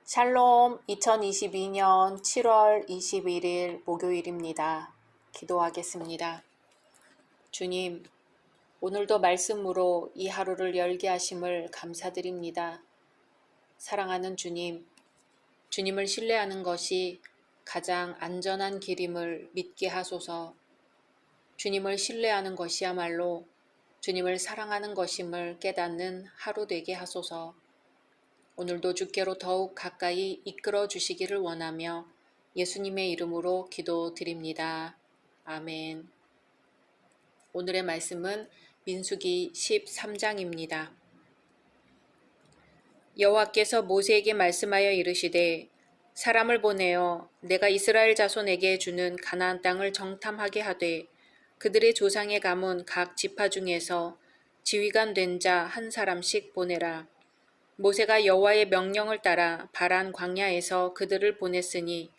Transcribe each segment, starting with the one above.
샬롬 2022년 7월 21일 목요일입니다. 기도하겠습니다. 주님, 오늘도 말씀으로 이 하루를 열게 하심을 감사드립니다. 사랑하는 주님, 주님을 신뢰하는 것이 가장 안전한 길임을 믿게 하소서. 주님을 신뢰하는 것이야말로 주님을 사랑하는 것임을 깨닫는 하루 되게 하소서. 오늘도 주께로 더욱 가까이 이끌어 주시기를 원하며 예수님의 이름으로 기도드립니다. 아멘. 오늘의 말씀은 민수기 13장입니다. 여호와께서 모세에게 말씀하여 이르시되 사람을 보내어 내가 이스라엘 자손에게 주는 가나안 땅을 정탐하게 하되 그들의 조상의 가문 각 지파 중에서 지휘관 된 자 한 사람씩 보내라. 모세가 여호와의 명령을 따라 바란 광야에서 그들을 보냈으니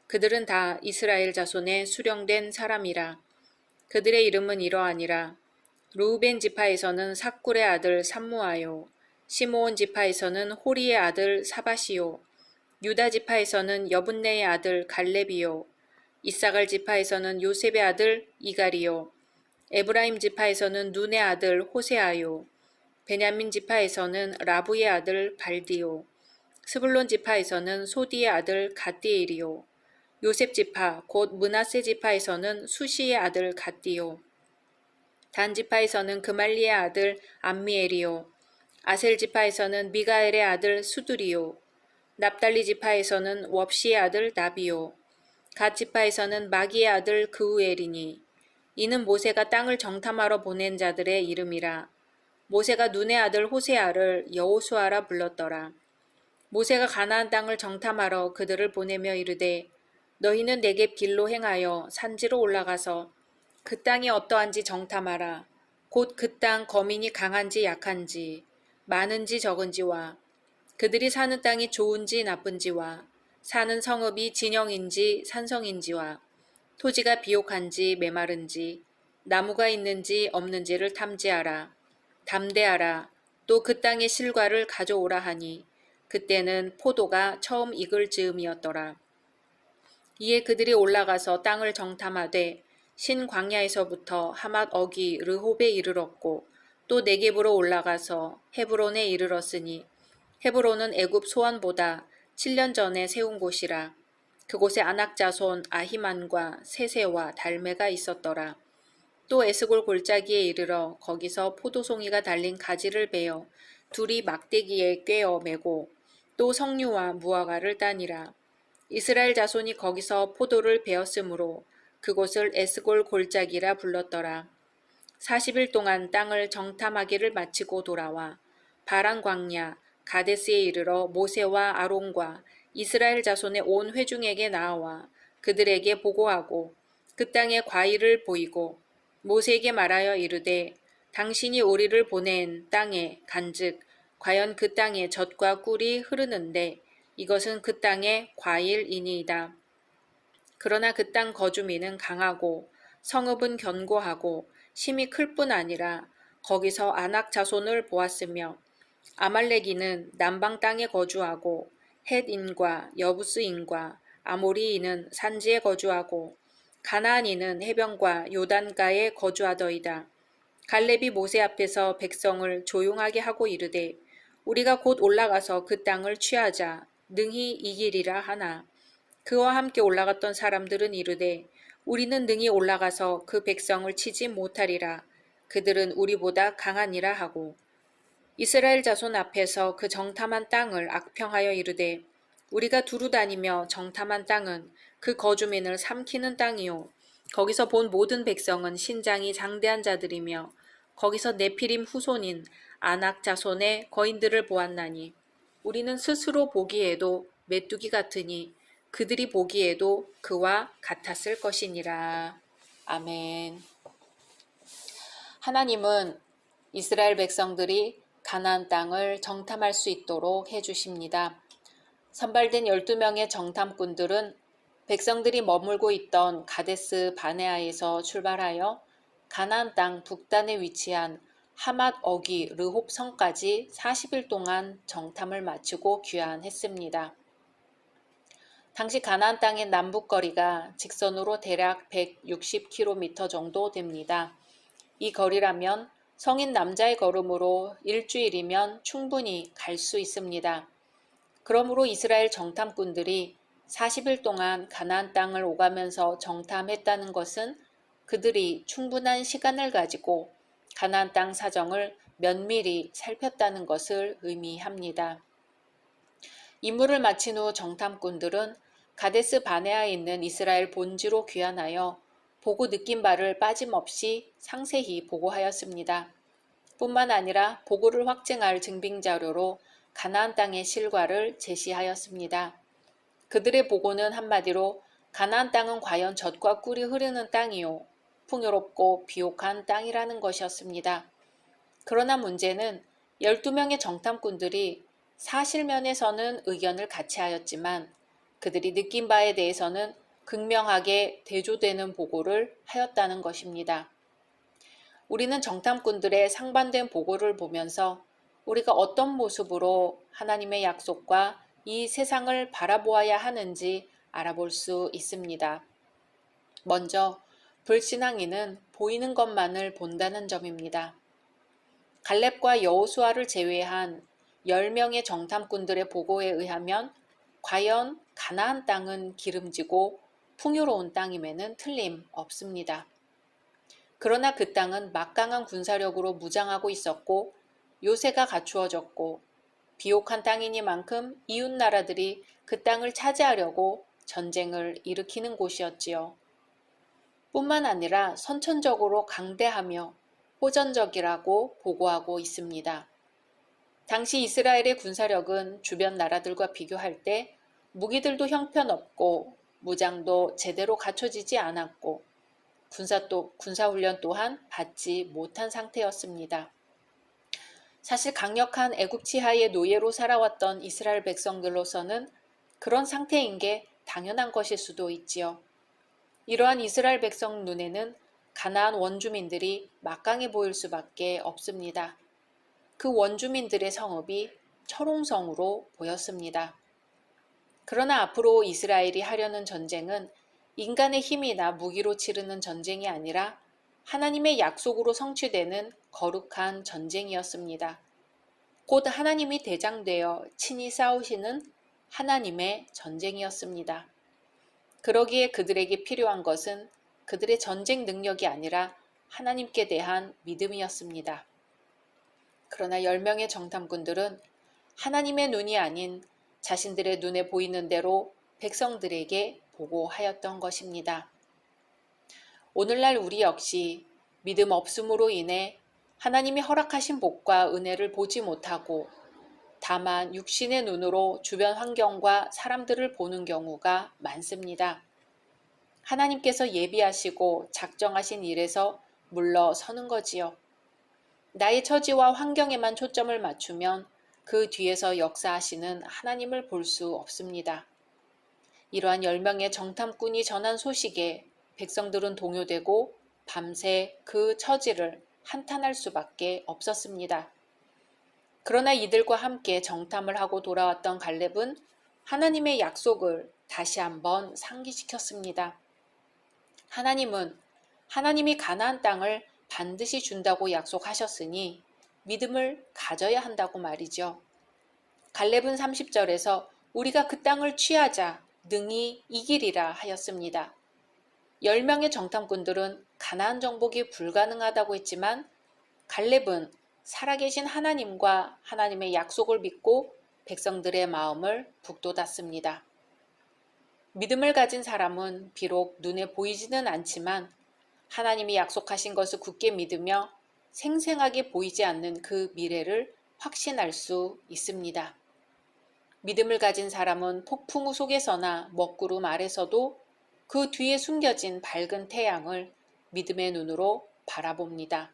그들은 다 이스라엘 자손의 수령된 사람이라. 그들의 이름은 이러하니라. 루우벤 지파에서는 삭굴의 아들 삼무아요. 시므온 지파에서는 호리의 아들 사바시요. 유다 지파에서는 여분네의 아들 갈렙이요. 이사갈 지파에서는 요셉의 아들 이갈이요. 에브라임 지파에서는 눈의 아들 호세아요. 베냐민 지파에서는 라부의 아들 발디요. 스불론 지파에서는 소디의 아들 갓디엘이요. 요셉 지파 곧 므낫세 지파에서는 수시의 아들 갓디요. 단 지파에서는 그말리의 아들 암미엘이요. 아셀 지파에서는 미가엘의 아들 수두리요. 납달리 지파에서는 웁시의 아들 나비요. 갓 지파에서는 마기의 아들 그우엘이니 이는 모세가 땅을 정탐하러 보낸 자들의 이름이라. 모세가 눈의 아들 호세아를 여호수아라 불렀더라. 모세가 가나안 땅을 정탐하러 그들을 보내며 이르되 너희는 내게 빌로 행하여 산지로 올라가서 그 땅이 어떠한지 정탐하라. 곧 그 땅 거민이 강한지 약한지 많은지 적은지와 그들이 사는 땅이 좋은지 나쁜지와 사는 성읍이 진영인지 산성인지와 토지가 비옥한지 메마른지 나무가 있는지 없는지를 탐지하라. 담대하라. 또 그 땅의 실과를 가져오라 하니 그때는 포도가 처음 익을 즈음이었더라. 이에 그들이 올라가서 땅을 정탐하되 신 광야에서부터 하맛 어기 르홉에 이르렀고 또 네겝으로 올라가서 헤브론에 이르렀으니 헤브론은 애굽 소원보다 7년 전에 세운 곳이라. 그곳에 아낙 자손 아히만과 세세와 달메가 있었더라. 또 에스골 골짜기에 이르러 거기서 포도송이가 달린 가지를 베어 둘이 막대기에 꿰어 매고 또 석류와 무화과를 따니라. 이스라엘 자손이 거기서 포도를 베었으므로 그곳을 에스골 골짜기라 불렀더라. 40일 동안 땅을 정탐하기를 마치고 돌아와 바란 광야 가데스에 이르러 모세와 아론과 이스라엘 자손의 온 회중에게 나아와 그들에게 보고하고 그 땅의 과일을 보이고 모세에게 말하여 이르되 당신이 우리를 보낸 땅에 간즉 과연 그 땅에 젖과 꿀이 흐르는데 이것은 그 땅의 과일이니이다. 그러나 그 땅 거주민은 강하고 성읍은 견고하고 심이 클 뿐 아니라 거기서 아낙 자손을 보았으며 아말렉이는 남방 땅에 거주하고 헷인과 여부스인과 아모리인은 산지에 거주하고 가나안인은 해변과 요단가에 거주하더이다. 갈렙이 모세 앞에서 백성을 조용하게 하고 이르되 우리가 곧 올라가서 그 땅을 취하자 능히 이기리라 하나 그와 함께 올라갔던 사람들은 이르되 우리는 능히 올라가서 그 백성을 치지 못하리라. 그들은 우리보다 강하니라 하고 이스라엘 자손 앞에서 그 정탐한 땅을 악평하여 이르되 우리가 두루 다니며 정탐한 땅은 그 거주민을 삼키는 땅이요 거기서 본 모든 백성은 신장이 장대한 자들이며 거기서 네피림 후손인 아낙 자손의 거인들을 보았나니 우리는 스스로 보기에도 메뚜기 같으니 그들이 보기에도 그와 같았을 것이니라. 아멘. 하나님은 이스라엘 백성들이 가나안 땅을 정탐할 수 있도록 해주십니다. 선발된 12명의 정탐꾼들은 백성들이 머물고 있던 가데스 바네아에서 출발하여 가나안 땅 북단에 위치한 하맛 어기 르홉 성까지 40일 동안 정탐을 마치고 귀환했습니다. 당시 가나안 땅의 남북거리가 직선으로 대략 160km 정도 됩니다. 이 거리라면 성인 남자의 걸음으로 일주일이면 충분히 갈 수 있습니다. 그러므로 이스라엘 정탐꾼들이 40일 동안 가나안 땅을 오가면서 정탐했다는 것은 그들이 충분한 시간을 가지고 가나안 땅 사정을 면밀히 살폈다는 것을 의미합니다. 임무를 마친 후 정탐꾼들은 가데스 바네아에 있는 이스라엘 본지로 귀환하여 보고 느낀 바를 빠짐없이 상세히 보고하였습니다. 뿐만 아니라 보고를 확증할 증빙자료로 가나안 땅의 실과를 제시하였습니다. 그들의 보고는 한마디로 가나안 땅은 과연 젖과 꿀이 흐르는 땅이요 풍요롭고 비옥한 땅이라는 것이었습니다. 그러나 문제는 12명의 정탐꾼들이 사실면에서는 의견을 같이 하였지만 그들이 느낀 바에 대해서는 극명하게 대조되는 보고를 하였다는 것입니다. 우리는 정탐꾼들의 상반된 보고를 보면서 우리가 어떤 모습으로 하나님의 약속과 이 세상을 바라보아야 하는지 알아볼 수 있습니다. 먼저 불신앙인은 보이는 것만을 본다는 점입니다. 갈렙과 여호수아를 제외한 10명의 정탐꾼들의 보고에 의하면 과연 가나안 땅은 기름지고 풍요로운 땅임에는 틀림없습니다. 그러나 그 땅은 막강한 군사력으로 무장하고 있었고 요새가 갖추어졌고 비옥한 땅이니만큼 이웃 나라들이 그 땅을 차지하려고 전쟁을 일으키는 곳이었지요. 뿐만 아니라 선천적으로 강대하며 호전적이라고 보고하고 있습니다. 당시 이스라엘의 군사력은 주변 나라들과 비교할 때 무기들도 형편없고 무장도 제대로 갖춰지지 않았고 군사훈련 또한 받지 못한 상태였습니다. 사실 강력한 애국 지하의 노예로 살아왔던 이스라엘 백성들로서는 그런 상태인 게 당연한 것일 수도 있지요. 이러한 이스라엘 백성 눈에는 가나안 원주민들이 막강해 보일 수밖에 없습니다. 그 원주민들의 성읍이 철옹성으로 보였습니다. 그러나 앞으로 이스라엘이 하려는 전쟁은 인간의 힘이나 무기로 치르는 전쟁이 아니라 하나님의 약속으로 성취되는 거룩한 전쟁이었습니다. 곧 하나님이 대장되어 친히 싸우시는 하나님의 전쟁이었습니다. 그러기에 그들에게 필요한 것은 그들의 전쟁 능력이 아니라 하나님께 대한 믿음이었습니다. 그러나 10명의 정탐꾼들은 하나님의 눈이 아닌 자신들의 눈에 보이는 대로 백성들에게 보고하였던 것입니다. 오늘날 우리 역시 믿음 없음으로 인해 하나님이 허락하신 복과 은혜를 보지 못하고 다만 육신의 눈으로 주변 환경과 사람들을 보는 경우가 많습니다. 하나님께서 예비하시고 작정하신 일에서 물러서는 거지요. 나의 처지와 환경에만 초점을 맞추면 그 뒤에서 역사하시는 하나님을 볼 수 없습니다. 이러한 10명의 정탐꾼이 전한 소식에 백성들은 동요되고 밤새 그 처지를 한탄할 수밖에 없었습니다. 그러나 이들과 함께 정탐을 하고 돌아왔던 갈렙은 하나님의 약속을 다시 한번 상기시켰습니다. 하나님은 하나님이 가나안 땅을 반드시 준다고 약속하셨으니 믿음을 가져야 한다고 말이죠. 갈렙은 30절에서 우리가 그 땅을 취하자 능히 이기리라 하였습니다. 10명의 정탐꾼들은 가나안 정복이 불가능하다고 했지만 갈렙은 살아계신 하나님과 하나님의 약속을 믿고 백성들의 마음을 북돋았습니다. 믿음을 가진 사람은 비록 눈에 보이지는 않지만 하나님이 약속하신 것을 굳게 믿으며 생생하게 보이지 않는 그 미래를 확신할 수 있습니다. 믿음을 가진 사람은 폭풍우 속에서나 먹구름 아래서도 그 뒤에 숨겨진 밝은 태양을 믿음의 눈으로 바라봅니다.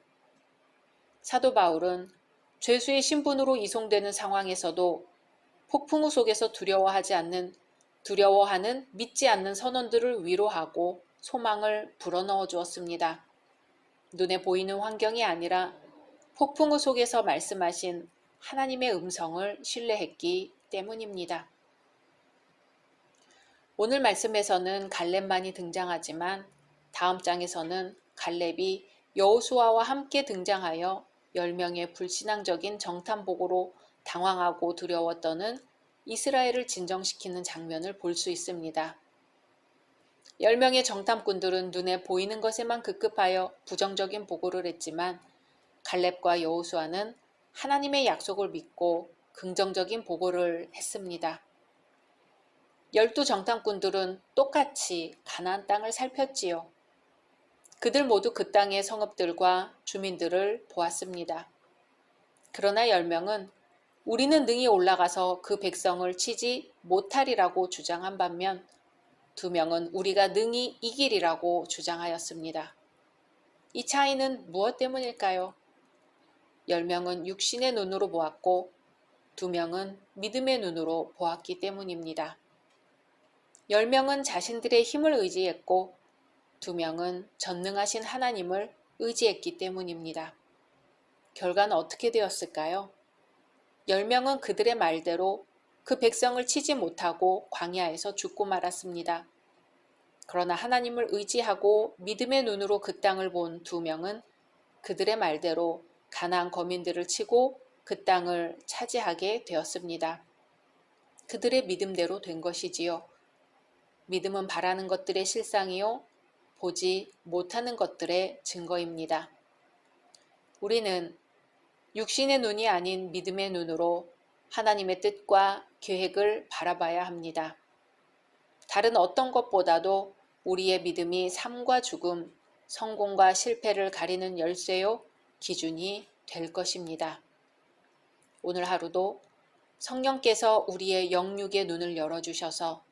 사도 바울은 죄수의 신분으로 이송되는 상황에서도 폭풍우 속에서 두려워하는 믿지 않는 선원들을 위로하고 소망을 불어넣어 주었습니다. 눈에 보이는 환경이 아니라 폭풍우 속에서 말씀하신 하나님의 음성을 신뢰했기 때문입니다. 오늘 말씀에서는 갈렙만이 등장하지만 다음 장에서는 갈렙이 여호수아와 함께 등장하여 10명의 불신앙적인 정탐복으로 당황하고 두려워 떠는 이스라엘을 진정시키는 장면을 볼 수 있습니다. 10명의 정탐꾼들은 눈에 보이는 것에만 급급하여 부정적인 보고를 했지만 갈렙과 여호수아는 하나님의 약속을 믿고 긍정적인 보고를 했습니다. 12 정탐꾼들은 똑같이 가나안 땅을 살폈지요. 그들 모두 그 땅의 성읍들과 주민들을 보았습니다. 그러나 10명은 우리는 능히 올라가서 그 백성을 치지 못하리라고 주장한 반면 2명은 우리가 능히 이기리라고 주장하였습니다. 이 차이는 무엇 때문일까요? 10명은 육신의 눈으로 보았고 2명은 믿음의 눈으로 보았기 때문입니다. 10명은 자신들의 힘을 의지했고 2명은 전능하신 하나님을 의지했기 때문입니다. 결과는 어떻게 되었을까요? 10명은 그들의 말대로 그 백성을 치지 못하고 광야에서 죽고 말았습니다. 그러나 하나님을 의지하고 믿음의 눈으로 그 땅을 본 두 명은 그들의 말대로 가나안 거민들을 치고 그 땅을 차지하게 되었습니다. 그들의 믿음대로 된 것이지요. 믿음은 바라는 것들의 실상이요, 보지 못하는 것들의 증거입니다. 우리는 육신의 눈이 아닌 믿음의 눈으로 하나님의 뜻과 계획을 바라봐야 합니다. 다른 어떤 것보다도 우리의 믿음이 삶과 죽음, 성공과 실패를 가리는 열쇠요, 기준이 될 것입니다. 오늘 하루도 성령께서 우리의 영육의 눈을 열어주셔서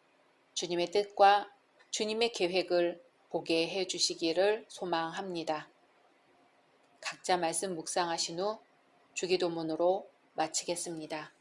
주님의 뜻과 주님의 계획을 보게 해주시기를 소망합니다. 각자 말씀 묵상하신 후 주기도문으로 마치겠습니다.